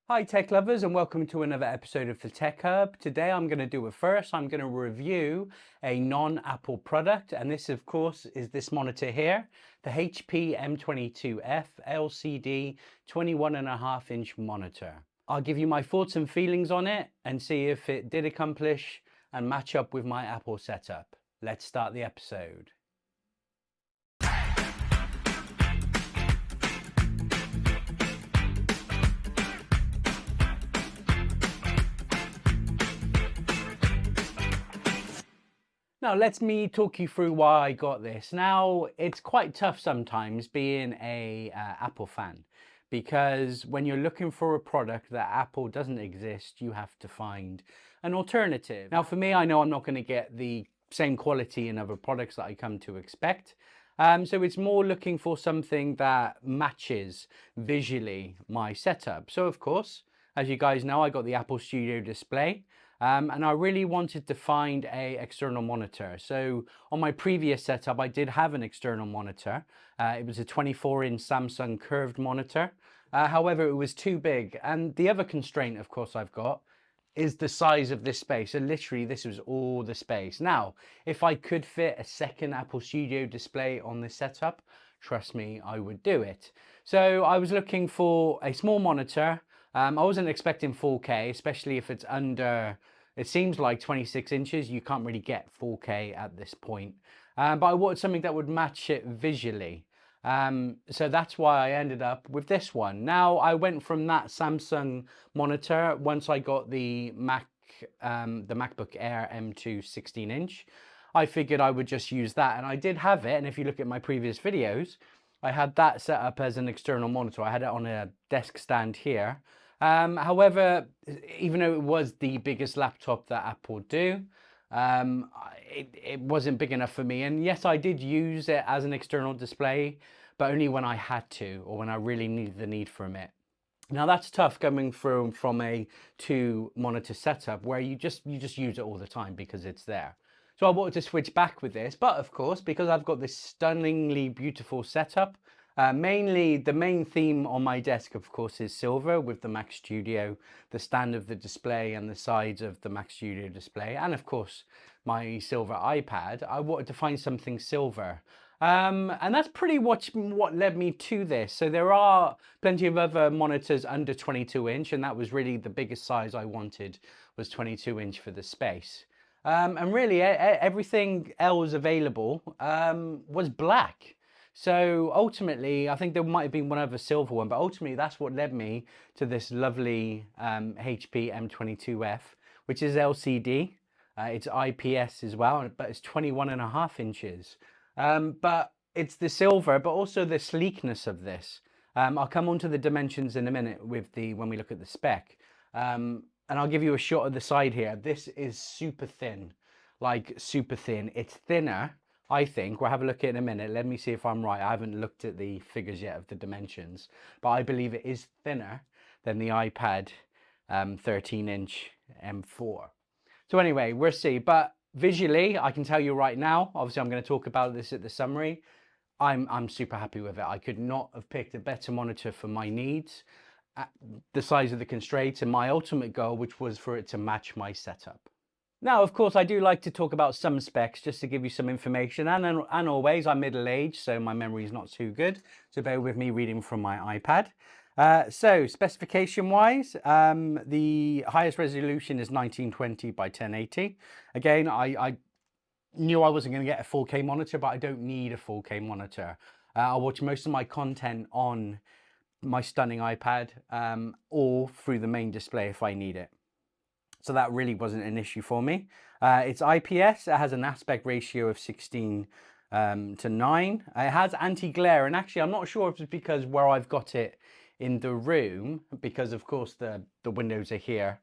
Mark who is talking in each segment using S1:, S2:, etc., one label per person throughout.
S1: Hi tech lovers, and welcome to another episode of the Tech Hub. Today I'm going to do a first. I'm going to review a non-Apple product, and this of course is this monitor here, the HP M22f LCD 21.5-inch monitor. I'll give you my thoughts and feelings on it and see if it did accomplish and match up with my Apple setup. Let's start the episode. Now, let me talk you through why I got this. Now, it's quite tough sometimes being a Apple fan, because when you're looking for a product that Apple doesn't exist, you have to find an alternative. Now, for me, I know I'm not going to get the same quality in other products that I come to expect. So it's more looking for something that matches visually my setup. So, of course, as you guys know, I got the Apple Studio display. And I really wanted to find a external monitor. So on my previous setup, I did have an external monitor. It was a 24-inch Samsung curved monitor. However, it was too big. And the other constraint, of course, I've got is the size of this space. So literally, this was all the space. Now, if I could fit a second Apple Studio display on this setup, trust me, I would do it. So I was looking for a small monitor. I wasn't expecting 4K, especially if it's under, it seems like 26 inches. You can't really get 4K at this point. But I wanted something that would match it visually. So that's why I ended up with this one. Now, I went from that Samsung monitor once I got the MacBook Air M2 16-inch. I figured I would just use that, and I did have it. And if you look at my previous videos, I had that set up as an external monitor. I had it on a desk stand here. However, even though it was the biggest laptop that Apple do, it wasn't big enough for me. And yes, I did use it as an external display, but only when I had to, or when I really needed the need from it. Now that's tough coming from a two monitor setup where you just use it all the time because it's there. So I wanted to switch back with this, but of course, because I've got this stunningly beautiful setup, mainly the main theme on my desk, of course, is silver with the Mac Studio, the stand of the display and the sides of the Mac Studio display, and of course, my silver iPad. I wanted to find something silver. And that's pretty much what led me to this. So there are plenty of other monitors under 22-inch, and that was really the biggest size I wanted, was 22-inch for the space. And really, everything else available was black. So ultimately, I think there might have been one other silver one, but ultimately that's what led me to this lovely HP M22f, which is LCD. It's IPS as well, but it's 21.5 inches. But it's the silver, but also the sleekness of this. I'll come on to the dimensions in a minute when we look at the spec. And I'll give you a shot of the side here. This is super thin, like super thin. It's thinner, I think. We'll have a look at it in a minute. Let me see if I'm right. I haven't looked at the figures yet of the dimensions, but I believe it is thinner than the iPad 13-inch M4. So anyway, we'll see. But visually, I can tell you right now, obviously I'm going to talk about this at the summary. I'm super happy with it. I could not have picked a better monitor for my needs, the size of the constraints, and my ultimate goal, which was for it to match my setup. Now, of course, I do like to talk about some specs just to give you some information, and always, I'm middle-aged, so my memory is not too good, so bear with me reading from my iPad. So specification-wise, the highest resolution is 1920 by 1080. Again, I knew I wasn't going to get a 4K monitor, but I don't need a 4K monitor. I'll watch most of my content on my stunning iPad or through the main display if I need it. So that really wasn't an issue for me. It's IPS. It has an aspect ratio of 16 to 9. It has anti-glare, and actually I'm not sure if it's because where I've got it in the room, because of course the windows are here.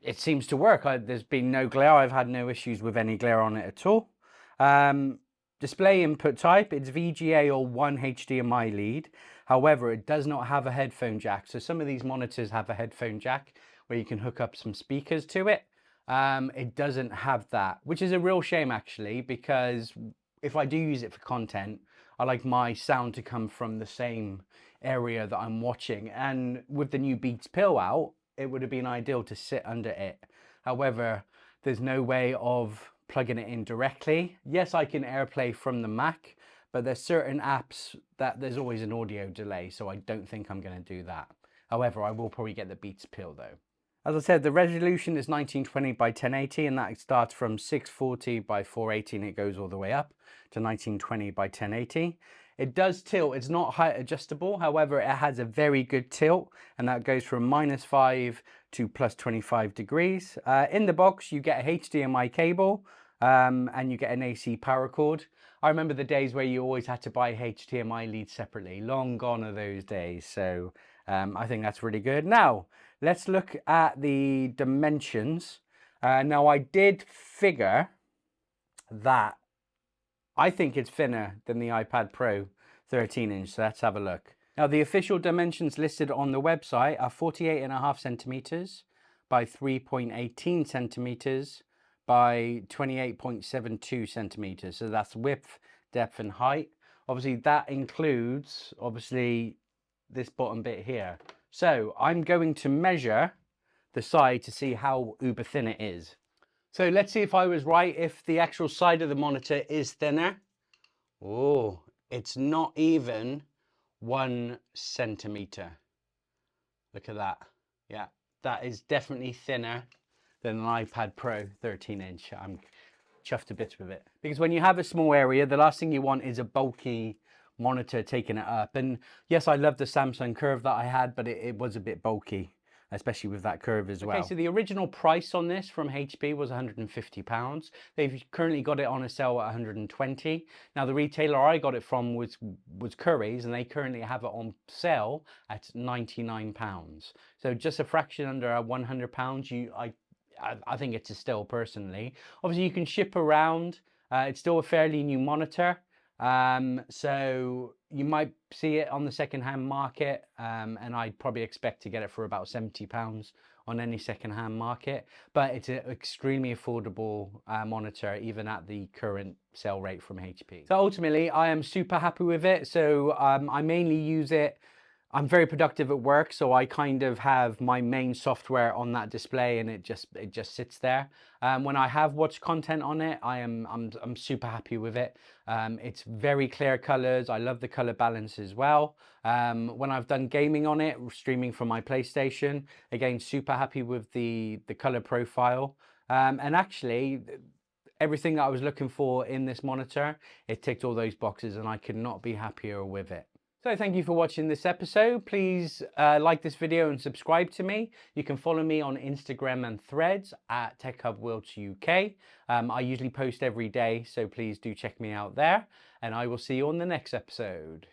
S1: It seems to work. There's been no glare. I've had no issues with any glare on it at all. Display input type, it's VGA or 1 HDMI lead. However, it does not have a headphone jack. So some of these monitors have a headphone jack where you can hook up some speakers to it. It doesn't have that, which is a real shame actually, because if I do use it for content, I like my sound to come from the same area that I'm watching. And with the new Beats Pill out, it would have been ideal to sit under it. However, there's no way of plugging it in directly. Yes, I can AirPlay from the Mac, but there's certain apps that there's always an audio delay, so I don't think I'm going to do that. However, I will probably get the Beats Pill though. As I said, the resolution is 1920 by 1080, and that starts from 640 by 480 and it goes all the way up to 1920 by 1080. It does tilt, it's not height adjustable, however it has a very good tilt, and that goes from -5 to +25 degrees. In the box you get a HDMI cable and you get an AC power cord. I remember the days where you always had to buy HDMI leads separately. Long gone are those days, so I think that's really good. Now, let's look at the dimensions. Now, I did figure that I think it's thinner than the iPad Pro 13-inch, so let's have a look. Now, the official dimensions listed on the website are 48.5 centimeters by 3.18 centimeters by 28.72 centimeters. So that's width, depth, and height. Obviously, that includes, this bottom bit here. So I'm going to measure the side to see how uber thin it is. So let's see if I was right, if the actual side of the monitor is thinner. Oh, it's not even 1 centimeter. Look at that. Yeah, that is definitely thinner than an iPad Pro 13-inch. I'm chuffed to bits with it. Because when you have a small area, the last thing you want is a bulky monitor taking it up. And yes, I love the Samsung Curve that I had, but it was a bit bulky, especially with that curve as well. Okay, so the original price on this from HP was £150. They've currently got it on a sale at 120. Now the retailer I got it from was Curry's, and they currently have it on sale at £99. So just a fraction under £100. I think it's a steal personally. Obviously you can ship around. It's still a fairly new monitor. So you might see it on the second-hand market, and I'd probably expect to get it for about £70 on any second-hand market, but it's an extremely affordable monitor even at the current sale rate from HP. So ultimately I am super happy with it. So I mainly use it, I'm very productive at work, so I kind of have my main software on that display and it just sits there. When I have watched content on it, I'm super happy with it. It's very clear colors. I love the color balance as well. When I've done gaming on it, streaming from my PlayStation, again, super happy with the color profile. And actually, everything that I was looking for in this monitor, it ticked all those boxes and I could not be happier with it. So thank you for watching this episode. Please like this video and subscribe to me. You can follow me on Instagram and Threads at TechHubWorldsUK. I usually post every day, so please do check me out there. And I will see you on the next episode.